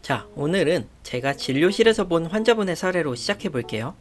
자, 오늘은 제가 진료실에서 본 환자분의 사례로 시작해 볼게요.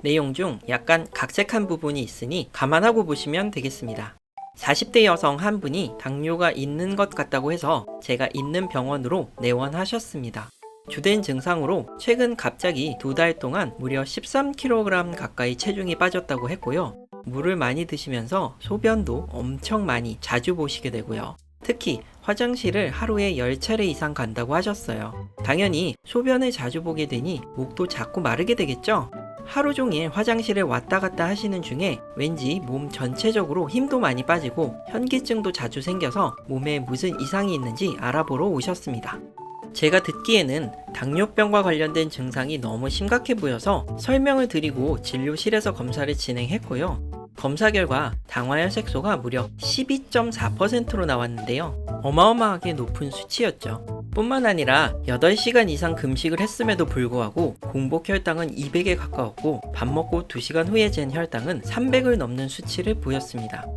내용 중 약간 각색한 부분이 있으니 감안하고 보시면 되겠습니다. 40대 여성 한 분이 당뇨가 있는 것 같다고 해서 제가 있는 병원으로 내원하셨습니다. 주된 증상으로 최근 갑자기 2달 동안 무려 13kg 가까이 체중이 빠졌다고 했고요. 물을 많이 드시면서 소변도 엄청 많이 자주 보시게 되고요. 특히 화장실을 하루에 10차례 이상 간다고 하셨어요. 당연히 소변을 자주 보게 되니 목도 자꾸 마르게 되겠죠? 하루 종일 화장실을 왔다 갔다 하시는 중에 왠지 몸 전체적으로 힘도 많이 빠지고 현기증도 자주 생겨서 몸에 무슨 이상이 있는지 알아보러 오셨습니다. 제가 듣기에는 당뇨병과 관련된 증상이 너무 심각해 보여서 설명을 드리고 진료실에서 검사를 진행했고요. 검사 결과 당화혈색소가 무려 12.4%로 나왔는데요. 어마어마하게 높은 수치였죠. 뿐만 아니라 8시간 이상 금식을 했음에도 불구하고 공복 혈당은 200에 가까웠고 밥 먹고 2시간 후에 잰 혈당은 300을 넘는 수치를 보였습니다.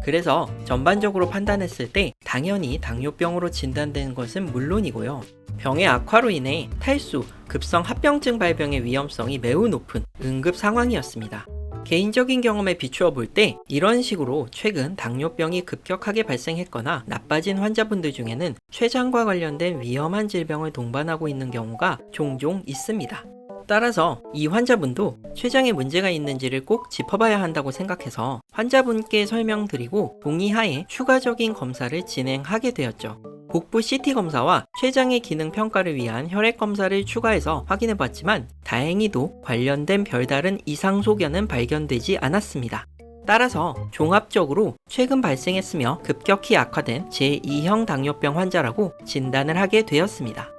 그래서 전반적으로 판단했을 때 당연히 당뇨병으로 진단된 것은 물론이고요. 병의 악화로 인해 탈수, 급성 합병증 발병의 위험성이 매우 높은 응급 상황이었습니다. 개인적인 경험에 비추어 볼 때 이런 식으로 최근 당뇨병이 급격하게 발생했거나 나빠진 환자분들 중에는 췌장과 관련된 위험한 질병을 동반하고 있는 경우가 종종 있습니다. 따라서 이 환자분도 췌장에 문제가 있는지를 꼭 짚어봐야 한다고 생각해서 환자분께 설명드리고 동의하에 추가적인 검사를 진행하게 되었죠. 복부 CT 검사와 췌장의 기능 평가를 위한 혈액 검사를 추가해서 확인해봤지만 다행히도 관련된 별다른 이상 소견은 발견되지 않았습니다. 따라서 종합적으로 최근 발생했으며 급격히 악화된 제2형 당뇨병 환자라고 진단을 하게 되었습니다.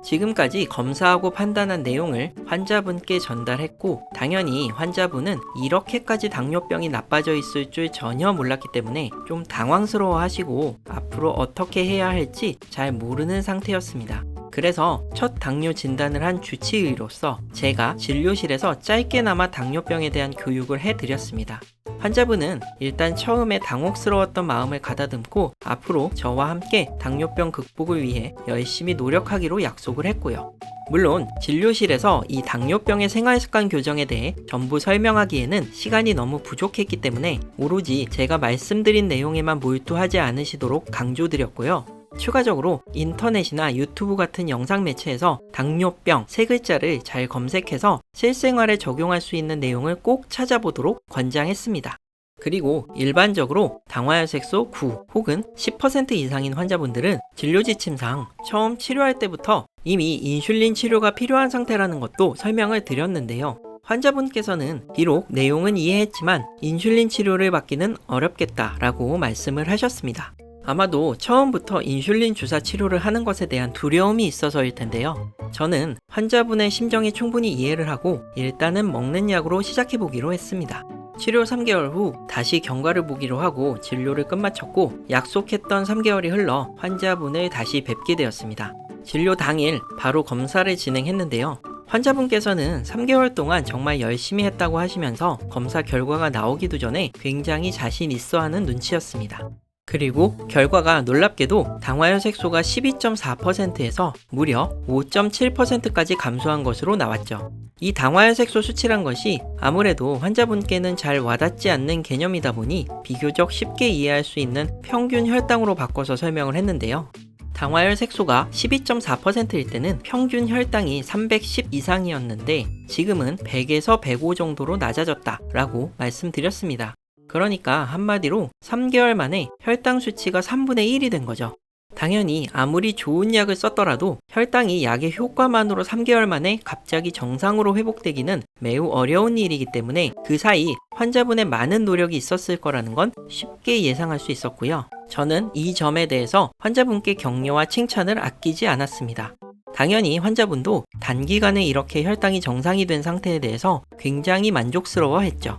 지금까지 검사하고 판단한 내용을 환자분께 전달했고 당연히 환자분은 이렇게까지 당뇨병이 나빠져 있을 줄 전혀 몰랐기 때문에 좀 당황스러워 하시고 앞으로 어떻게 해야 할지 잘 모르는 상태였습니다. 그래서 첫 당뇨 진단을 한 주치의로서 제가 진료실에서 짧게나마 당뇨병에 대한 교육을 해드렸습니다. 환자분은 일단 처음에 당혹스러웠던 마음을 가다듬고 앞으로 저와 함께 당뇨병 극복을 위해 열심히 노력하기로 약속을 했고요. 물론 진료실에서 이 당뇨병의 생활습관 교정에 대해 전부 설명하기에는 시간이 너무 부족했기 때문에 오로지 제가 말씀드린 내용에만 몰두하지 않으시도록 강조드렸고요. 추가적으로 인터넷이나 유튜브 같은 영상 매체에서 당뇨병 3글자를 잘 검색해서 실생활에 적용할 수 있는 내용을 꼭 찾아보도록 권장했습니다. 그리고 일반적으로 당화혈색소 9 혹은 10% 이상인 환자분들은 진료 지침상 처음 치료할 때부터 이미 인슐린 치료가 필요한 상태라는 것도 설명을 드렸는데요. 환자분께서는 비록 내용은 이해했지만 인슐린 치료를 받기는 어렵겠다라고 말씀을 하셨습니다. 아마도 처음부터 인슐린 주사 치료를 하는 것에 대한 두려움이 있어서일 텐데요. 저는 환자분의 심정에 충분히 이해를 하고 일단은 먹는 약으로 시작해보기로 했습니다. 치료 3개월 후 다시 경과를 보기로 하고 진료를 끝마쳤고 약속했던 3개월이 흘러 환자분을 다시 뵙게 되었습니다. 진료 당일 바로 검사를 진행했는데요. 환자분께서는 3개월 동안 정말 열심히 했다고 하시면서 검사 결과가 나오기도 전에 굉장히 자신 있어 하는 눈치였습니다. 그리고 결과가 놀랍게도 당화혈색소가 12.4%에서 무려 5.7%까지 감소한 것으로 나왔죠. 이 당화혈색소 수치란 것이 아무래도 환자분께는 잘 와닿지 않는 개념이다 보니 비교적 쉽게 이해할 수 있는 평균 혈당으로 바꿔서 설명을 했는데요. 당화혈색소가 12.4%일 때는 평균 혈당이 310 이상이었는데 지금은 100에서 105 정도로 낮아졌다라고 말씀드렸습니다. 그러니까 한마디로 3개월 만에 혈당 수치가 3분의 1이 된 거죠. 당연히 아무리 좋은 약을 썼더라도 혈당이 약의 효과만으로 3개월 만에 갑자기 정상으로 회복되기는 매우 어려운 일이기 때문에 그 사이 환자분의 많은 노력이 있었을 거라는 건 쉽게 예상할 수 있었고요. 저는 이 점에 대해서 환자분께 격려와 칭찬을 아끼지 않았습니다. 당연히 환자분도 단기간에 이렇게 혈당이 정상이 된 상태에 대해서 굉장히 만족스러워했죠.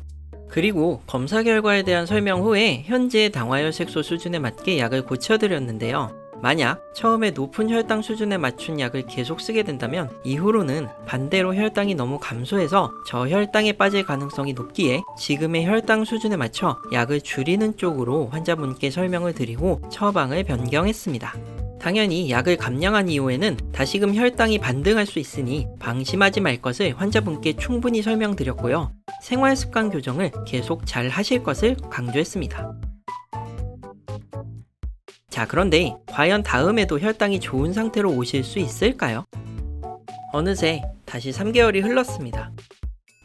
그리고 검사 결과에 대한 설명 후에 현재 당화혈색소 수준에 맞게 약을 고쳐드렸는데요. 만약 처음에 높은 혈당 수준에 맞춘 약을 계속 쓰게 된다면 이후로는 반대로 혈당이 너무 감소해서 저혈당에 빠질 가능성이 높기에 지금의 혈당 수준에 맞춰 약을 줄이는 쪽으로 환자분께 설명을 드리고 처방을 변경했습니다. 당연히 약을 감량한 이후에는 다시금 혈당이 반등할 수 있으니 방심하지 말 것을 환자분께 충분히 설명드렸고요. 생활습관 교정을 계속 잘 하실 것을 강조했습니다. 자, 그런데 과연 다음에도 혈당이 좋은 상태로 오실 수 있을까요? 어느새 다시 3개월이 흘렀습니다.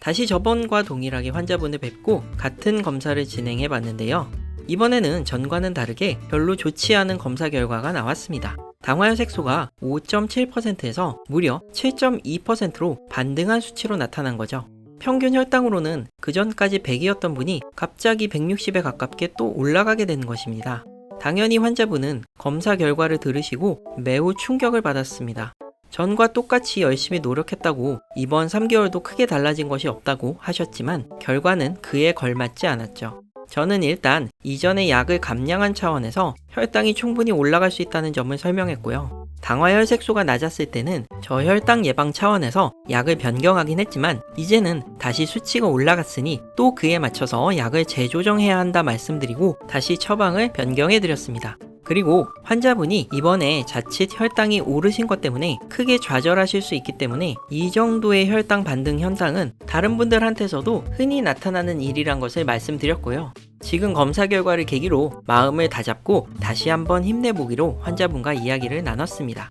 다시 저번과 동일하게 환자분을 뵙고 같은 검사를 진행해 봤는데요. 이번에는 전과는 다르게 별로 좋지 않은 검사 결과가 나왔습니다. 당화혈 색소가 5.7%에서 무려 7.2%로 반등한 수치로 나타난 거죠. 평균 혈당으로는 그전까지 100이었던 분이 갑자기 160에 가깝게 또 올라가게 되는 것입니다. 당연히 환자분은 검사 결과를 들으시고 매우 충격을 받았습니다. 전과 똑같이 열심히 노력했다고 이번 3개월도 크게 달라진 것이 없다고 하셨지만 결과는 그에 걸맞지 않았죠. 저는 일단 이전의 약을 감량한 차원에서 혈당이 충분히 올라갈 수 있다는 점을 설명했고요. 당화혈 색소가 낮았을 때는 저혈당 예방 차원에서 약을 변경하긴 했지만 이제는 다시 수치가 올라갔으니 또 그에 맞춰서 약을 재조정해야 한다 말씀드리고 다시 처방을 변경해드렸습니다. 그리고 환자분이 이번에 자칫 혈당이 오르신 것 때문에 크게 좌절하실 수 있기 때문에 이 정도의 혈당 반등 현상은 다른 분들한테서도 흔히 나타나는 일이란 것을 말씀드렸고요. 지금 검사 결과를 계기로 마음을 다잡고 다시 한번 힘내보기로 환자분과 이야기를 나눴습니다.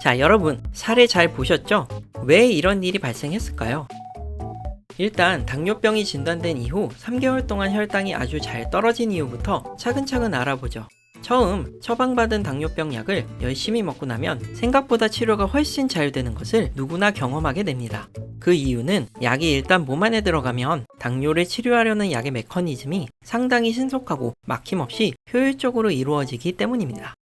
자, 여러분 사례 잘 보셨죠? 왜 이런 일이 발생했을까요? 일단 당뇨병이 진단된 이후 3개월 동안 혈당이 아주 잘 떨어진 이유부터 차근차근 알아보죠. 처음 처방받은 당뇨병 약을 열심히 먹고 나면 생각보다 치료가 훨씬 잘 되는 것을 누구나 경험하게 됩니다. 그 이유는 약이 일단 몸 안에 들어가면 당뇨를 치료하려는 약의 메커니즘이 상당히 신속하고 막힘없이 효율적으로 이루어지기 때문입니다.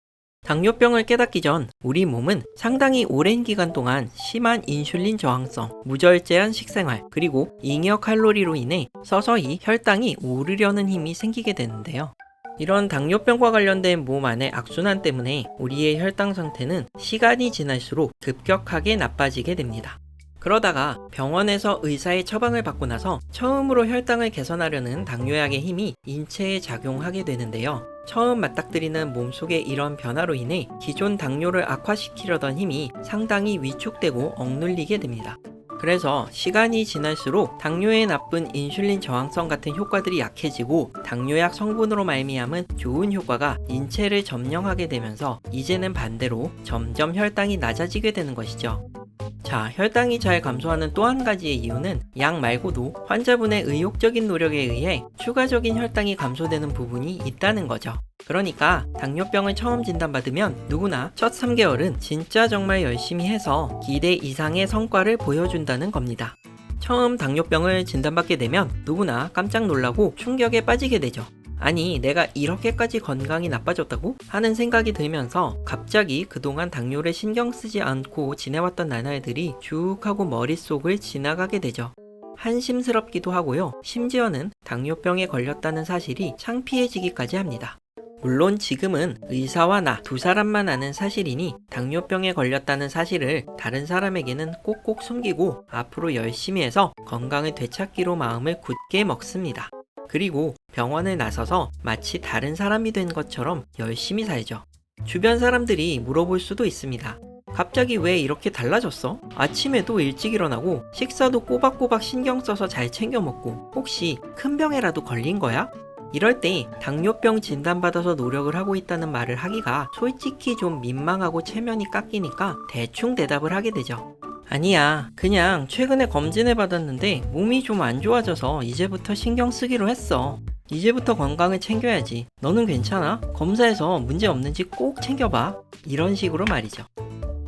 당뇨병을 깨닫기 전 우리 몸은 상당히 오랜 기간 동안 심한 인슐린 저항성, 무절제한 식생활, 그리고 잉여 칼로리로 인해 서서히 혈당이 오르려는 힘이 생기게 되는데요. 이런 당뇨병과 관련된 몸 안의 악순환 때문에 우리의 혈당 상태는 시간이 지날수록 급격하게 나빠지게 됩니다. 그러다가 병원에서 의사의 처방을 받고 나서 처음으로 혈당을 개선하려는 당뇨약의 힘이 인체에 작용하게 되는데요. 처음 맞닥뜨리는 몸속의 이런 변화로 인해 기존 당뇨를 악화시키려던 힘이 상당히 위축되고 억눌리게 됩니다. 그래서 시간이 지날수록 당뇨에 나쁜 인슐린 저항성 같은 효과들이 약해지고 당뇨약 성분으로 말미암은 좋은 효과가 인체를 점령하게 되면서 이제는 반대로 점점 혈당이 낮아지게 되는 것이죠. 자, 혈당이 잘 감소하는 또 한 가지의 이유는 약 말고도 환자분의 의욕적인 노력에 의해 추가적인 혈당이 감소되는 부분이 있다는 거죠. 그러니까 당뇨병을 처음 진단받으면 누구나 첫 3개월은 진짜 정말 열심히 해서 기대 이상의 성과를 보여준다는 겁니다. 처음 당뇨병을 진단받게 되면 누구나 깜짝 놀라고 충격에 빠지게 되죠. 아니, 내가 이렇게까지 건강이 나빠졌다고? 하는 생각이 들면서 갑자기 그동안 당뇨를 신경 쓰지 않고 지내왔던 나날들이 쭉 하고 머릿속을 지나가게 되죠. 한심스럽기도 하고요. 심지어는 당뇨병에 걸렸다는 사실이 창피해지기까지 합니다. 물론 지금은 의사와 나 두 사람만 아는 사실이니 당뇨병에 걸렸다는 사실을 다른 사람에게는 꼭꼭 숨기고 앞으로 열심히 해서 건강을 되찾기로 마음을 굳게 먹습니다. 그리고 병원을 나서서 마치 다른 사람이 된 것처럼 열심히 살죠. 주변 사람들이 물어볼 수도 있습니다. 갑자기 왜 이렇게 달라졌어? 아침에도 일찍 일어나고 식사도 꼬박꼬박 신경 써서 잘 챙겨 먹고 혹시 큰 병에라도 걸린 거야? 이럴 때 당뇨병 진단받아서 노력을 하고 있다는 말을 하기가 솔직히 좀 민망하고 체면이 깎이니까 대충 대답을 하게 되죠. 아니야, 그냥 최근에 검진을 받았는데 몸이 좀 안 좋아져서 이제부터 신경 쓰기로 했어. 이제부터 건강을 챙겨야지. 너는 괜찮아? 검사해서 문제 없는지 꼭 챙겨봐. 이런 식으로 말이죠.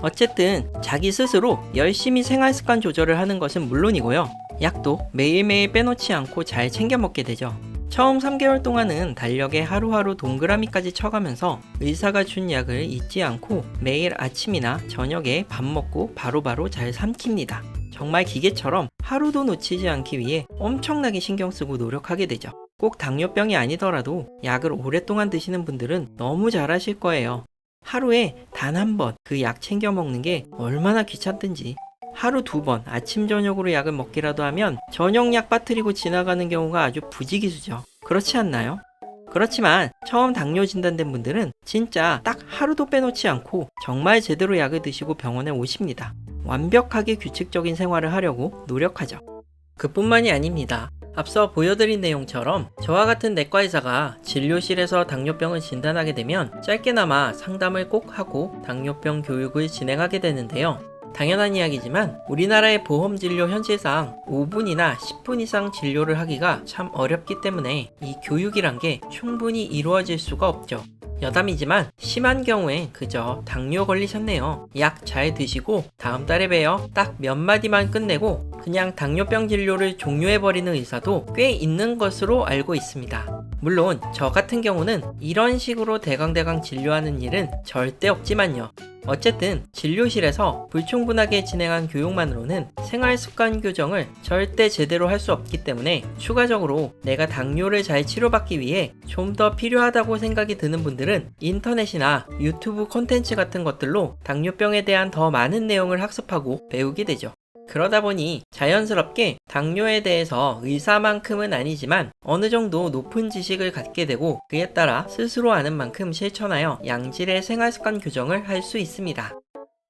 어쨌든 자기 스스로 열심히 생활습관 조절을 하는 것은 물론이고요. 약도 매일매일 빼놓지 않고 잘 챙겨 먹게 되죠. 처음 3개월 동안은 달력에 하루하루 동그라미까지 쳐가면서 의사가 준 약을 잊지 않고 매일 아침이나 저녁에 밥 먹고 바로바로 잘 삼킵니다. 정말 기계처럼 하루도 놓치지 않기 위해 엄청나게 신경 쓰고 노력하게 되죠. 꼭 당뇨병이 아니더라도 약을 오랫동안 드시는 분들은 너무 잘하실 거예요. 하루에 단 한 번 그 약 챙겨 먹는 게 얼마나 귀찮든지. 하루 2번 아침 저녁으로 약을 먹기라도 하면 저녁 약 빠뜨리고 지나가는 경우가 아주 부지기수죠. 그렇지 않나요? 그렇지만 처음 당뇨 진단된 분들은 진짜 딱 하루도 빼놓지 않고 정말 제대로 약을 드시고 병원에 오십니다. 완벽하게 규칙적인 생활을 하려고 노력하죠. 그뿐만이 아닙니다. 앞서 보여드린 내용처럼 저와 같은 내과 의사가 진료실에서 당뇨병을 진단하게 되면 짧게나마 상담을 꼭 하고 당뇨병 교육을 진행하게 되는데요. 당연한 이야기지만 우리나라의 보험진료 현실상 5분이나 10분 이상 진료를 하기가 참 어렵기 때문에 이 교육이란 게 충분히 이루어질 수가 없죠. 여담이지만 심한 경우엔 그저 당뇨 걸리셨네요. 약 잘 드시고 다음 달에 봬요. 딱 몇 마디만 끝내고 그냥 당뇨병 진료를 종료해버리는 의사도 꽤 있는 것으로 알고 있습니다. 물론 저 같은 경우는 이런 식으로 대강대강 진료하는 일은 절대 없지만요. 어쨌든 진료실에서 불충분하게 진행한 교육만으로는 생활습관 교정을 절대 제대로 할 수 없기 때문에 추가적으로 내가 당뇨를 잘 치료받기 위해 좀 더 필요하다고 생각이 드는 분들은 인터넷이나 유튜브 콘텐츠 같은 것들로 당뇨병에 대한 더 많은 내용을 학습하고 배우게 되죠. 그러다 보니 자연스럽게 당뇨에 대해서 의사만큼은 아니지만 어느 정도 높은 지식을 갖게 되고 그에 따라 스스로 아는 만큼 실천하여 양질의 생활습관 교정을 할 수 있습니다.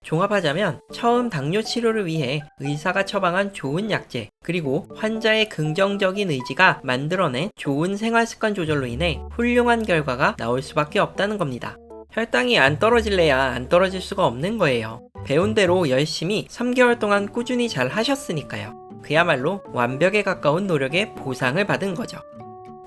종합하자면 처음 당뇨 치료를 위해 의사가 처방한 좋은 약제 그리고 환자의 긍정적인 의지가 만들어낸 좋은 생활습관 조절로 인해 훌륭한 결과가 나올 수밖에 없다는 겁니다. 혈당이 안 떨어질래야 안 떨어질 수가 없는 거예요. 배운 대로 열심히 3개월 동안 꾸준히 잘 하셨으니까요. 그야말로 완벽에 가까운 노력의 보상을 받은 거죠.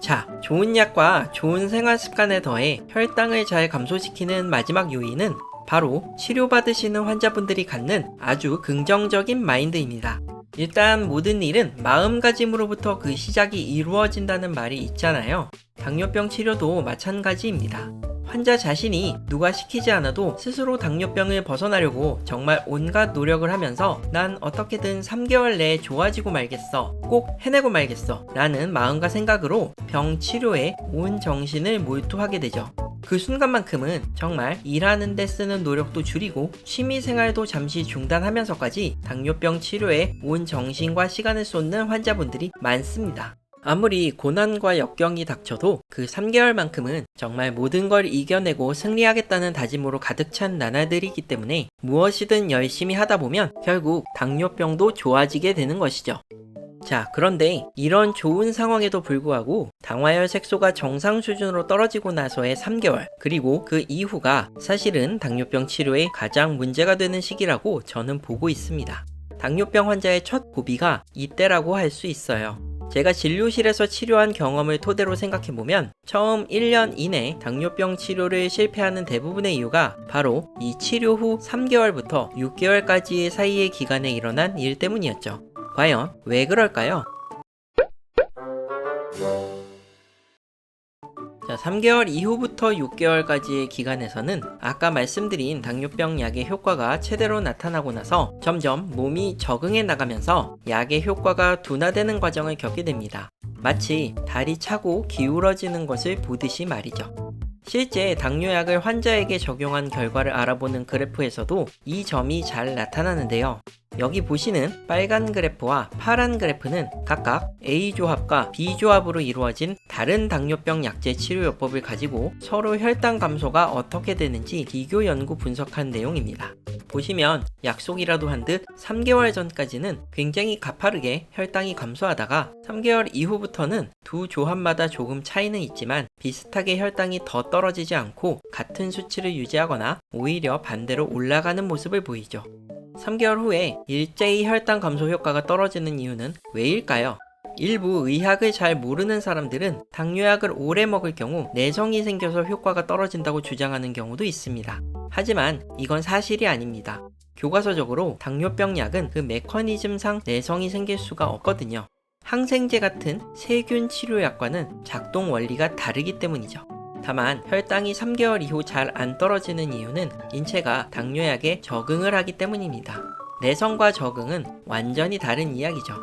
자, 좋은 약과 좋은 생활 습관에 더해 혈당을 잘 감소시키는 마지막 요인은 바로 치료받으시는 환자분들이 갖는 아주 긍정적인 마인드입니다. 일단 모든 일은 마음가짐으로부터 그 시작이 이루어진다는 말이 있잖아요. 당뇨병 치료도 마찬가지입니다. 환자 자신이 누가 시키지 않아도 스스로 당뇨병을 벗어나려고 정말 온갖 노력을 하면서 난 어떻게든 3개월 내에 좋아지고 말겠어, 꼭 해내고 말겠어 라는 마음과 생각으로 병 치료에 온 정신을 몰두하게 되죠. 그 순간만큼은 정말 일하는 데 쓰는 노력도 줄이고 취미생활도 잠시 중단하면서까지 당뇨병 치료에 온 정신과 시간을 쏟는 환자분들이 많습니다. 아무리 고난과 역경이 닥쳐도 그 3개월만큼은 정말 모든 걸 이겨내고 승리하겠다는 다짐으로 가득 찬 나날들이기 때문에 무엇이든 열심히 하다 보면 결국 당뇨병도 좋아지게 되는 것이죠. 자, 그런데 이런 좋은 상황에도 불구하고 당화혈 색소가 정상 수준으로 떨어지고 나서의 3개월 그리고 그 이후가 사실은 당뇨병 치료에 가장 문제가 되는 시기라고 저는 보고 있습니다. 당뇨병 환자의 첫 고비가 이때라고 할 수 있어요. 제가 진료실에서 치료한 경험을 토대로 생각해보면 처음 1년 이내 당뇨병 치료를 실패하는 대부분의 이유가 바로 이 치료 후 3개월부터 6개월까지의 사이의 기간에 일어난 일 때문이었죠. 과연 왜 그럴까요? 자, 3개월 이후부터 6개월까지의 기간에서는 아까 말씀드린 당뇨병 약의 효과가 최대로 나타나고 나서 점점 몸이 적응해 나가면서 약의 효과가 둔화되는 과정을 겪게 됩니다. 마치 달이 차고 기울어지는 것을 보듯이 말이죠. 실제 당뇨약을 환자에게 적용한 결과를 알아보는 그래프에서도 이 점이 잘 나타나는데요. 여기 보시는 빨간 그래프와 파란 그래프는 각각 A조합과 B조합으로 이루어진 다른 당뇨병 약제 치료요법을 가지고 서로 혈당 감소가 어떻게 되는지 비교 연구 분석한 내용입니다. 보시면 약속이라도 한 듯 3개월 전까지는 굉장히 가파르게 혈당이 감소하다가 3개월 이후부터는 두 조합마다 조금 차이는 있지만 비슷하게 혈당이 더 떨어지지 않고 같은 수치를 유지하거나 오히려 반대로 올라가는 모습을 보이죠. 3개월 후에 일제히 혈당 감소 효과가 떨어지는 이유는 왜일까요? 일부 의학을 잘 모르는 사람들은 당뇨약을 오래 먹을 경우 내성이 생겨서 효과가 떨어진다고 주장하는 경우도 있습니다. 하지만 이건 사실이 아닙니다. 교과서적으로 당뇨병 약은 그 메커니즘상 내성이 생길 수가 없거든요. 항생제 같은 세균 치료약과는 작동 원리가 다르기 때문이죠. 다만 혈당이 3개월 이후 잘 안 떨어지는 이유는 인체가 당뇨약에 적응을 하기 때문입니다. 내성과 적응은 완전히 다른 이야기죠.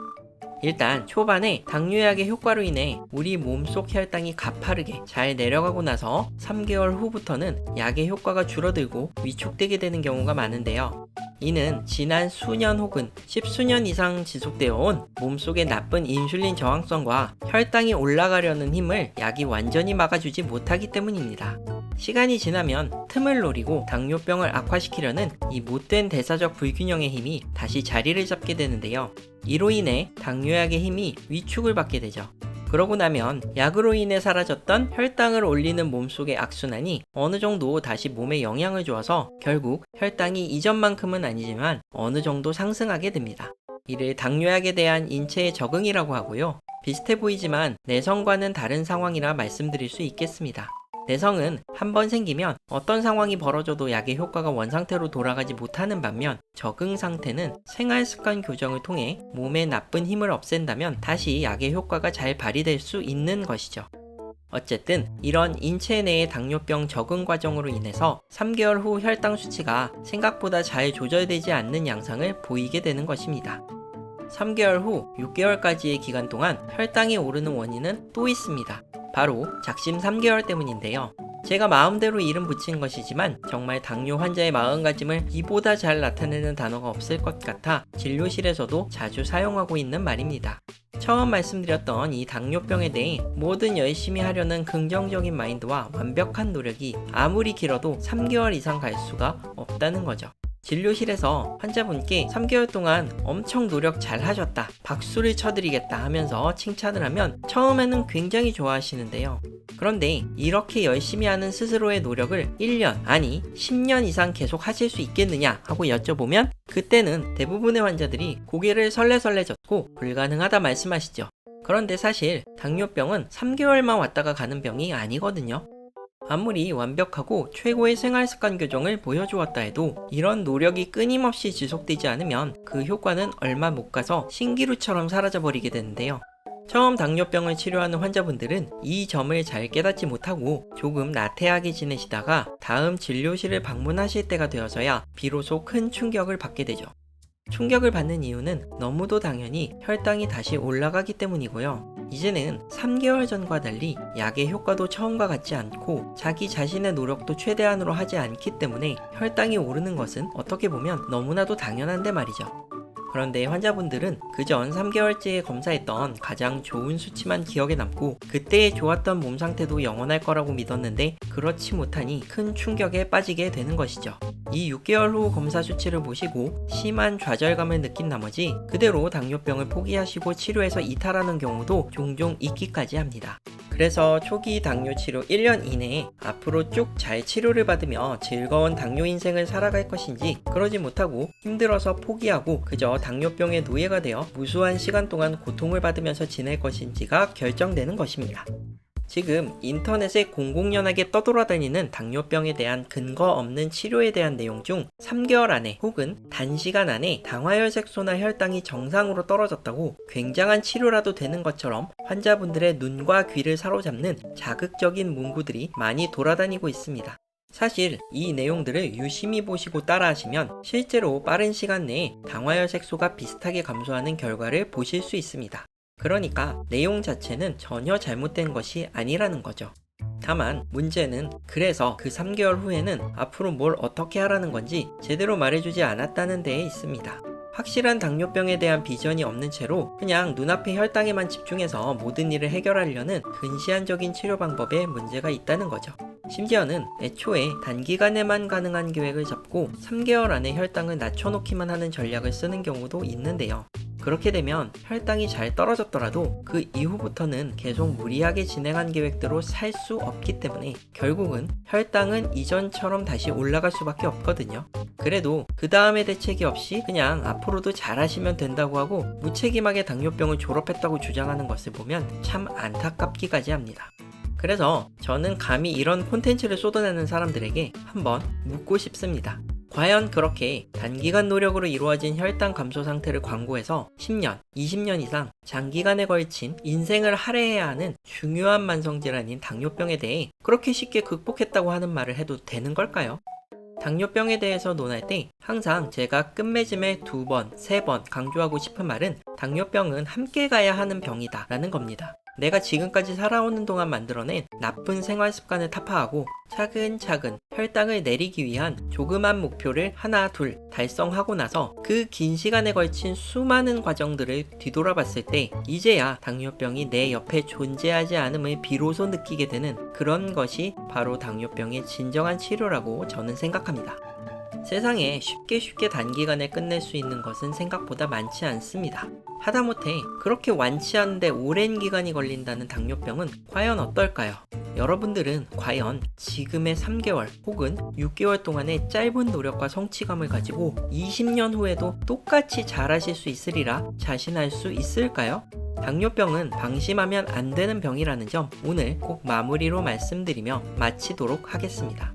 일단 초반에 당뇨약의 효과로 인해 우리 몸속 혈당이 가파르게 잘 내려가고 나서 3개월 후부터는 약의 효과가 줄어들고 위축되게 되는 경우가 많은데요. 이는 지난 수년 혹은 십수년 이상 지속되어 온 몸속의 나쁜 인슐린 저항성과 혈당이 올라가려는 힘을 약이 완전히 막아주지 못하기 때문입니다. 시간이 지나면 틈을 노리고 당뇨병을 악화시키려는 이 못된 대사적 불균형의 힘이 다시 자리를 잡게 되는데요. 이로 인해 당뇨약의 힘이 위축을 받게 되죠. 그러고 나면 약으로 인해 사라졌던 혈당을 올리는 몸속의 악순환이 어느 정도 다시 몸에 영향을 주어서 결국 혈당이 이전만큼은 아니지만 어느 정도 상승하게 됩니다. 이를 당뇨약에 대한 인체의 적응이라고 하고요. 비슷해 보이지만 내성과는 다른 상황이라 말씀드릴 수 있겠습니다. 내성은 한번 생기면 어떤 상황이 벌어져도 약의 효과가 원상태로 돌아가지 못하는 반면, 적응 상태는 생활습관 교정을 통해 몸의 나쁜 힘을 없앤다면 다시 약의 효과가 잘 발휘될 수 있는 것이죠. 어쨌든 이런 인체 내의 당뇨병 적응 과정으로 인해서 3개월 후 혈당 수치가 생각보다 잘 조절되지 않는 양상을 보이게 되는 것입니다. 3개월 후 6개월까지의 기간 동안 혈당이 오르는 원인은 또 있습니다. 바로 작심 3개월 때문인데요. 제가 마음대로 이름 붙인 것이지만 정말 당뇨 환자의 마음가짐을 이보다 잘 나타내는 단어가 없을 것 같아 진료실에서도 자주 사용하고 있는 말입니다. 처음 말씀드렸던 이 당뇨병에 대해 뭐든 열심히 하려는 긍정적인 마인드와 완벽한 노력이 아무리 길어도 3개월 이상 갈 수가 없다는 거죠. 진료실에서 환자분께 3개월 동안 엄청 노력 잘 하셨다, 박수를 쳐드리겠다 하면서 칭찬을 하면 처음에는 굉장히 좋아하시는데요. 그런데 이렇게 열심히 하는 스스로의 노력을 1년, 아니 10년 이상 계속 하실 수 있겠느냐 하고 여쭤보면 그때는 대부분의 환자들이 고개를 설레설레 젓고 불가능하다 말씀하시죠. 그런데 사실 당뇨병은 3개월만 왔다가 가는 병이 아니거든요. 아무리 완벽하고 최고의 생활습관 교정을 보여주었다 해도 이런 노력이 끊임없이 지속되지 않으면 그 효과는 얼마 못 가서 신기루처럼 사라져버리게 되는데요. 처음 당뇨병을 치료하는 환자분들은 이 점을 잘 깨닫지 못하고 조금 나태하게 지내시다가 다음 진료실을 방문하실 때가 되어서야 비로소 큰 충격을 받게 되죠. 충격을 받는 이유는 너무도 당연히 혈당이 다시 올라가기 때문이고요. 이제는 3개월 전과 달리 약의 효과도 처음과 같지 않고 자기 자신의 노력도 최대한으로 하지 않기 때문에 혈당이 오르는 것은 어떻게 보면 너무나도 당연한데 말이죠. 그런데 환자분들은 그전 3개월째에 검사했던 가장 좋은 수치만 기억에 남고 그때의 좋았던 몸 상태도 영원할 거라고 믿었는데 그렇지 못하니 큰 충격에 빠지게 되는 것이죠. 이 6개월 후 검사 수치를 보시고 심한 좌절감을 느낀 나머지 그대로 당뇨병을 포기하시고 치료에서 이탈하는 경우도 종종 있기까지 합니다. 그래서 초기 당뇨 치료 1년 이내에 앞으로 쭉 잘 치료를 받으며 즐거운 당뇨 인생을 살아갈 것인지 그러지 못하고 힘들어서 포기하고 그저 당뇨병의 노예가 되어 무수한 시간 동안 고통을 받으면서 지낼 것인지가 결정되는 것입니다. 지금 인터넷에 공공연하게 떠돌아다니는 당뇨병에 대한 근거 없는 치료에 대한 내용 중 3개월 안에 혹은 단시간 안에 당화혈색소나 혈당이 정상으로 떨어졌다고 굉장한 치료라도 되는 것처럼 환자분들의 눈과 귀를 사로잡는 자극적인 문구들이 많이 돌아다니고 있습니다. 사실 이 내용들을 유심히 보시고 따라하시면 실제로 빠른 시간 내에 당화혈색소가 비슷하게 감소하는 결과를 보실 수 있습니다. 그러니까 내용 자체는 전혀 잘못된 것이 아니라는 거죠. 다만 문제는 그래서 그 3개월 후에는 앞으로 뭘 어떻게 하라는 건지 제대로 말해주지 않았다는 데에 있습니다. 확실한 당뇨병에 대한 비전이 없는 채로 그냥 눈앞의 혈당에만 집중해서 모든 일을 해결하려는 근시안적인 치료 방법에 문제가 있다는 거죠. 심지어는 애초에 단기간에만 가능한 계획을 잡고 3개월 안에 혈당을 낮춰놓기만 하는 전략을 쓰는 경우도 있는데요. 그렇게 되면 혈당이 잘 떨어졌더라도 그 이후부터는 계속 무리하게 진행한 계획대로 살 수 없기 때문에 결국은 혈당은 이전처럼 다시 올라갈 수밖에 없거든요. 그래도 그 다음에 대책이 없이 그냥 앞으로도 잘하시면 된다고 하고 무책임하게 당뇨병을 졸업했다고 주장하는 것을 보면 참 안타깝기까지 합니다. 그래서 저는 감히 이런 콘텐츠를 쏟아내는 사람들에게 한번 묻고 싶습니다. 과연 그렇게 단기간 노력으로 이루어진 혈당 감소 상태를 광고해서 10년, 20년 이상 장기간에 걸친 인생을 할애해야 하는 중요한 만성질환인 당뇨병에 대해 그렇게 쉽게 극복했다고 하는 말을 해도 되는 걸까요? 당뇨병에 대해서 논할 때 항상 제가 끝맺음에 2번, 3번 강조하고 싶은 말은 당뇨병은 함께 가야 하는 병이다 라는 겁니다. 내가 지금까지 살아오는 동안 만들어낸 나쁜 생활 습관을 타파하고 차근차근 혈당을 내리기 위한 조그만 목표를 하나 둘 달성하고 나서 그 긴 시간에 걸친 수많은 과정들을 뒤돌아봤을 때 이제야 당뇨병이 내 옆에 존재하지 않음을 비로소 느끼게 되는 그런 것이 바로 당뇨병의 진정한 치료라고 저는 생각합니다. 세상에 쉽게 단기간에 끝낼 수 있는 것은 생각보다 많지 않습니다. 하다못해 그렇게 완치하는데 오랜 기간이 걸린다는 당뇨병은 과연 어떨까요? 여러분들은 과연 지금의 3개월 혹은 6개월 동안의 짧은 노력과 성취감을 가지고 20년 후에도 똑같이 잘하실 수 있으리라 자신할 수 있을까요? 당뇨병은 방심하면 안 되는 병이라는 점 오늘 꼭 마무리로 말씀드리며 마치도록 하겠습니다.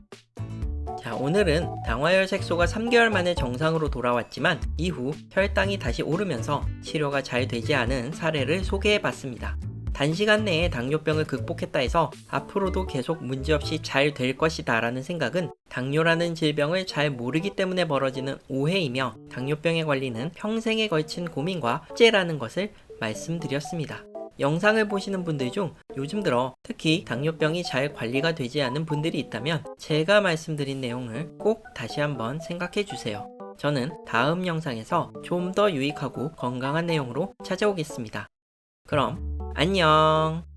자, 오늘은 당화혈 색소가 3개월 만에 정상으로 돌아왔지만 이후 혈당이 다시 오르면서 치료가 잘 되지 않은 사례를 소개해봤습니다. 단시간 내에 당뇨병을 극복했다 해서 앞으로도 계속 문제없이 잘 될 것이다 라는 생각은 당뇨라는 질병을 잘 모르기 때문에 벌어지는 오해이며 당뇨병에 관리는 평생에 걸친 고민과 숙제라는 것을 말씀드렸습니다. 영상을 보시는 분들 중 요즘 들어 특히 당뇨병이 잘 관리가 되지 않은 분들이 있다면 제가 말씀드린 내용을 꼭 다시 한번 생각해 주세요. 저는 다음 영상에서 좀 더 유익하고 건강한 내용으로 찾아오겠습니다. 그럼 안녕!